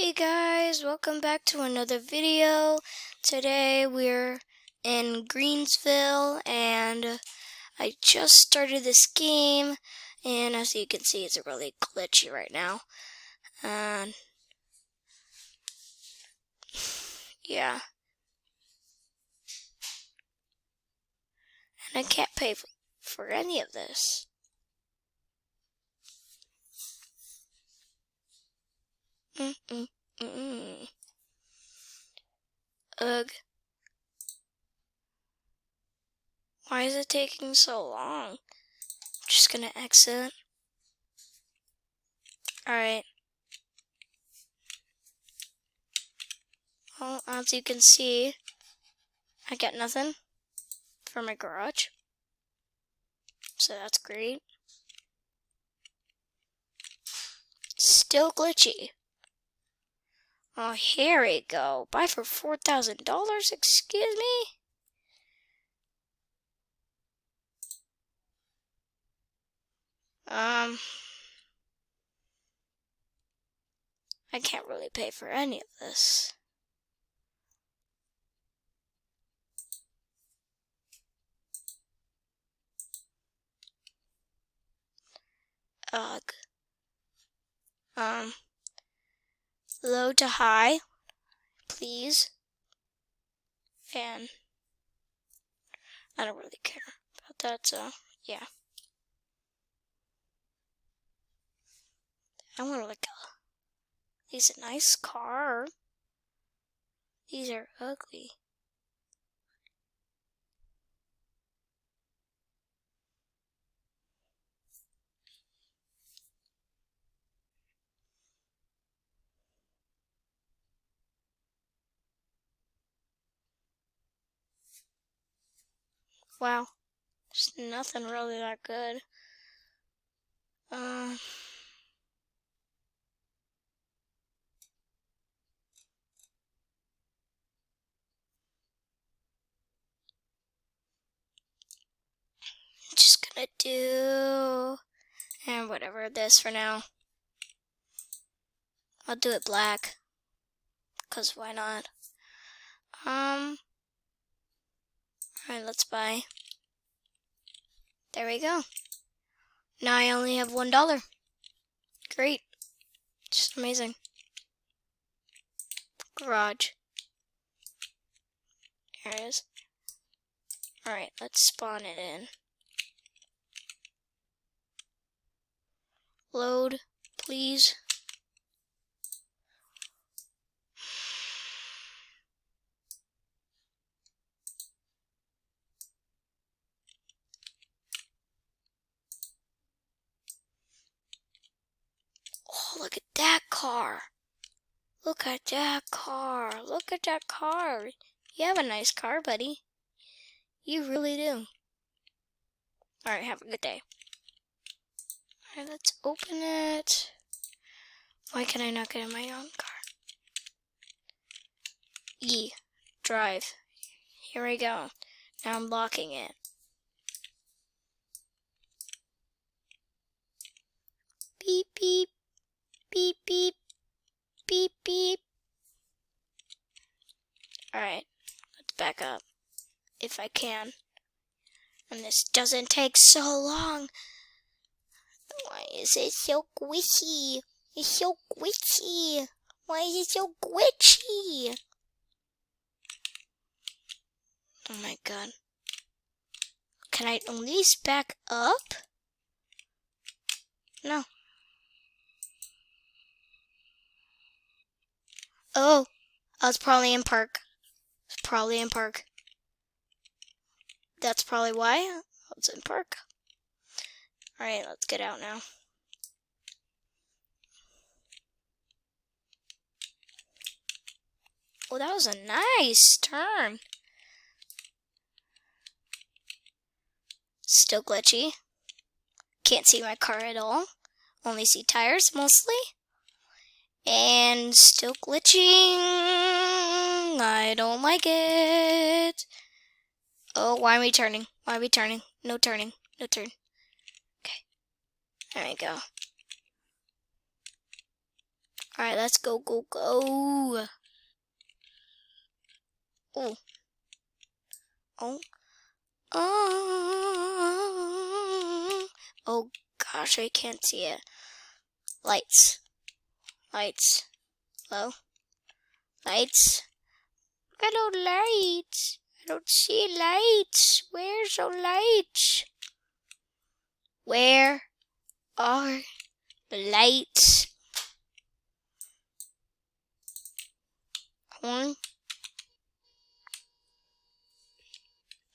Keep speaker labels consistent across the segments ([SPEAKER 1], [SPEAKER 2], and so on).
[SPEAKER 1] Hey guys, welcome back to another video. Today we're in Greensville and I just started this game, and as you can see it's really glitchy right now. And yeah. And I can't pay for any of this. Ugh. Why is it taking so long? I'm just gonna exit. Alright. Well, as you can see, I get nothing for my garage. So that's great. Still glitchy. Oh, here we go. Buy for $4,000? Excuse me? I can't really pay for any of this. Ugh. Low to high, please. And I don't really care about that, so yeah. I want to look at these. A nice car. These are ugly. Wow, there's nothing really that good. Just gonna do and whatever this for now. I'll do it black, cause why not? Alright, let's buy. There we go. Now I only have $1. Great. Just amazing. Garage. There it is. Alright, let's spawn it in. Load, please. Oh, look at that car. Look at that car. Look at that car. You have a nice car, buddy. You really do. Alright, have a good day. Alright, let's open it. Why can I not get in my own car? E. Drive. Here we go. Now I'm locking it. Beep, beep. Beep, beep. Beep, beep. Alright, let's back up. If I can. And this doesn't take so long. Why is it so glitchy? It's so glitchy. Why is it so glitchy? Oh my god. Can I at least back up? No. Oh, I was probably in park. I was probably in park. That's probably why I was in park. Alright, let's get out now. Oh, that was a nice turn. Still glitchy. Can't see my car at all. Only see tires mostly. And still glitching. I don't like it. Oh, why are we turning? Why are we turning? No turning. No turn. Okay. There we go. Alright, let's go, go, go. Oh. Oh. Oh. Oh gosh, I can't see it. Lights. Lights. Hello? Lights. Hello, lights. I don't see lights. Where's the lights? Where are the lights? Horn.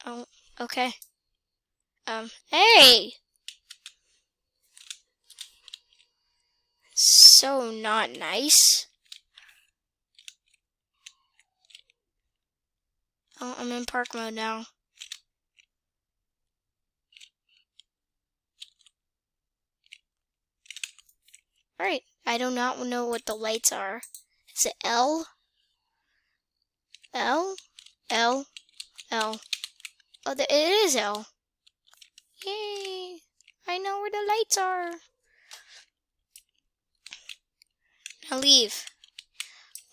[SPEAKER 1] Oh, okay. Hey! So not nice. Oh, I'm in park mode now. Alright, I do not know what the lights are. Is it L? L? L? L. Oh, it is L. Yay! I know where the lights are. Now leave.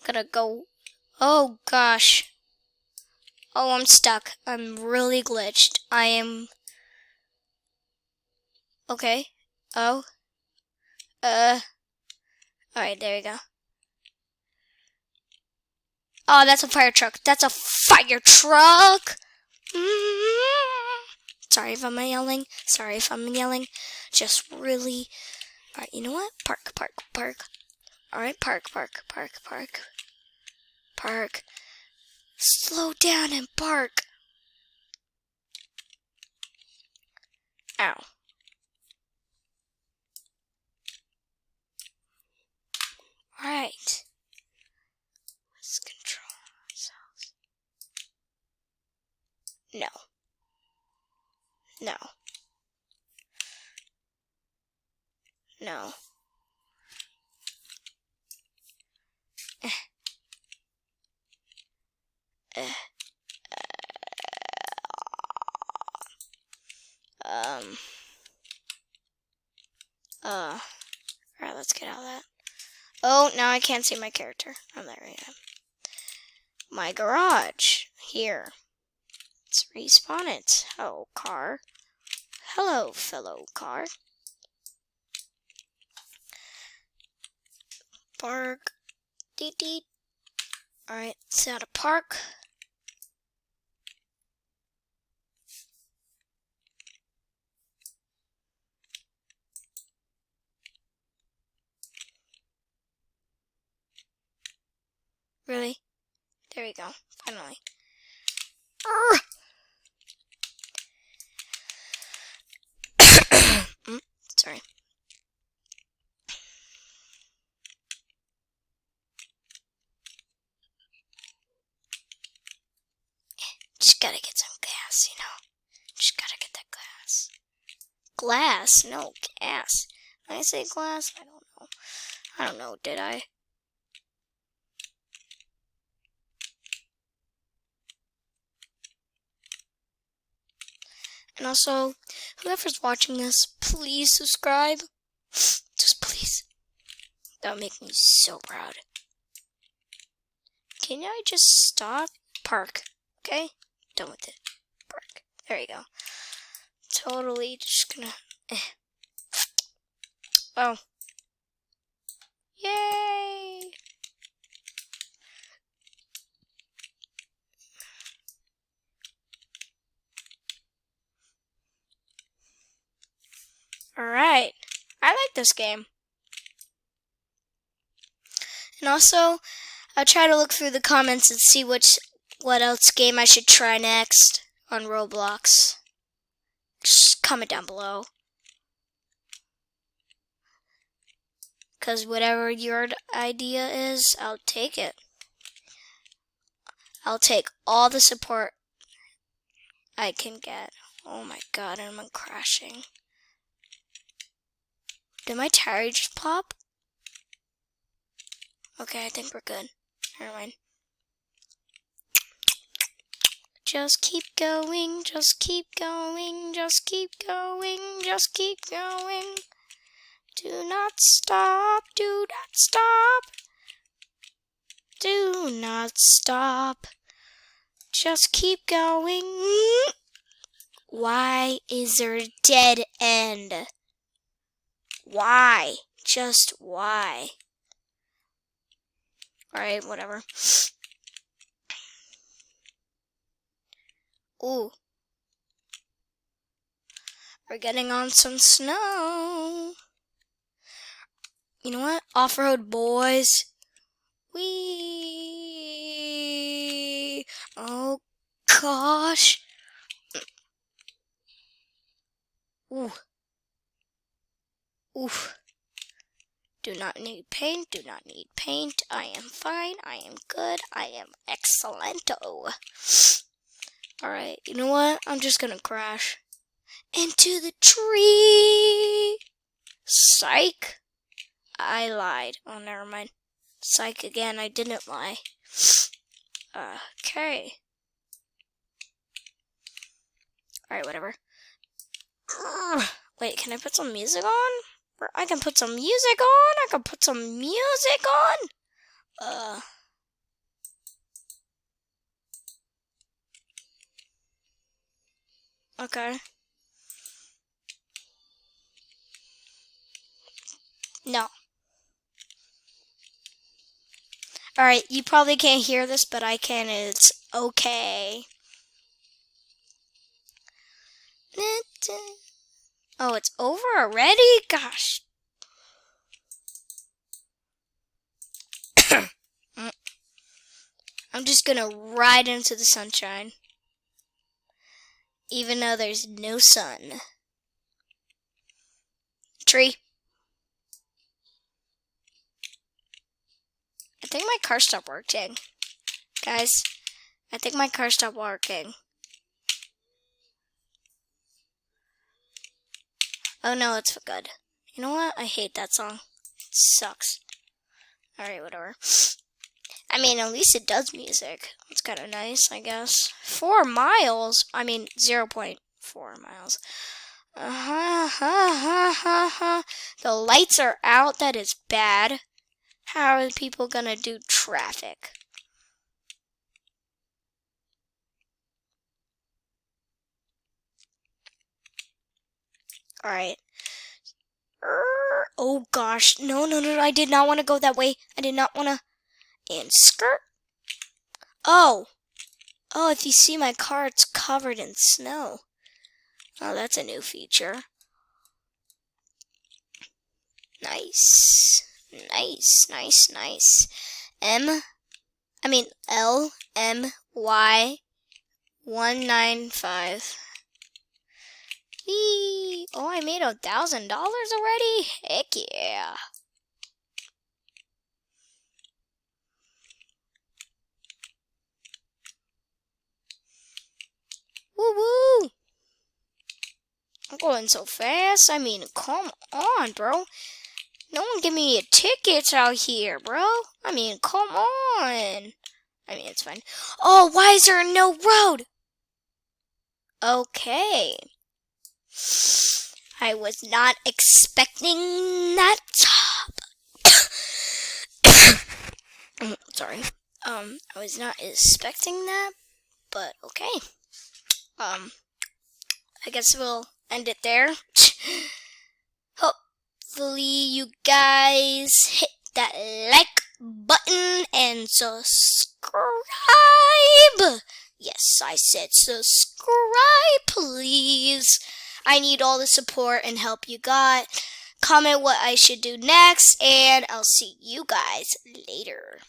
[SPEAKER 1] Gotta go. Oh gosh. Oh, I'm stuck. I'm really glitched. I am. Okay. Oh. Alright, there we go. Oh, that's a fire truck. That's a fire truck! Sorry if I'm yelling. Sorry if I'm yelling. Just really. Alright, you know what? Park, park, park. Alright, park, park, park, park. Park. Slow down and park. Ow. Alright. Let's control ourselves. No. No. No. Alright, let's get out of that. Oh, now I can't see my character. Oh, there I am. My garage. Here. Let's respawn it. Hello, car. Hello, fellow car. Park. Deet deet. Alright, it's out of park. Really? There we go. Finally. Sorry. Just gotta get some gas, you know. Just gotta get that gas. Glass? No, gas. Did I say glass? I don't know. I don't know, did I? And also, whoever's watching this, please subscribe. Just please. That would make me so proud. Can I just stop? Park. Okay? Done with it. Park. There you go. Totally just gonna... Oh. Yay! Alright. I like this game. And also, I'll try to look through the comments and see what else game I should try next on Roblox. Just comment down below. Because whatever your idea is, I'll take it. I'll take all the support I can get. Oh my god, I'm crashing. Did my tire just pop? Okay, I think we're good. Never mind. Just keep going, just keep going, just keep going, just keep going. Do not stop, do not stop. Do not stop. Just keep going. Why is there a dead end? Why? Just why? Alright, whatever. Ooh. We're getting on some snow. You know what? Off-road boys. Whee! Oh gosh. Ooh. Oof. Do not need paint. Do not need paint. I am fine. I am good. I am excellento. Alright, you know what? I'm just gonna crash into the tree. Psych. I lied. Oh, never mind. Psych again. I didn't lie. Okay. Alright, whatever. Wait, can I put some music on? I can put some music on. I can put some music on. Okay. No. Alright, you probably can't hear this, but I can. It's okay. Oh, it's over already? Gosh. I'm just gonna ride into the sunshine. Even though there's no sun. Tree. I think my car stopped working. Guys, I think my car stopped working. Oh no, it's good. You know what? I hate that song. It sucks. Alright, whatever. I mean, at least it does music. It's kind of nice, I guess. 4 miles? I mean, 0.4 miles. The lights are out. That is bad. How are people gonna do traffic? Alright. Oh gosh. No, I did not want to go that way. I did not want to. And skirt. Oh, if you see my car, it's covered in snow. Oh, that's a new feature. Nice. LMY 195. Eee. Oh, I made $1,000 already? Heck yeah. Woo! I'm going so fast. I mean, come on, bro. No one give me a ticket out here, bro. I mean, come on. I mean, it's fine. Oh, why is there no road? Okay. I was not expecting that. Sorry. I was not expecting that, but okay. I guess we'll end it there. Hopefully you guys hit that like button and subscribe. Yes, I said subscribe, please. I need all the support and help you got. Comment what I should do next, and I'll see you guys later.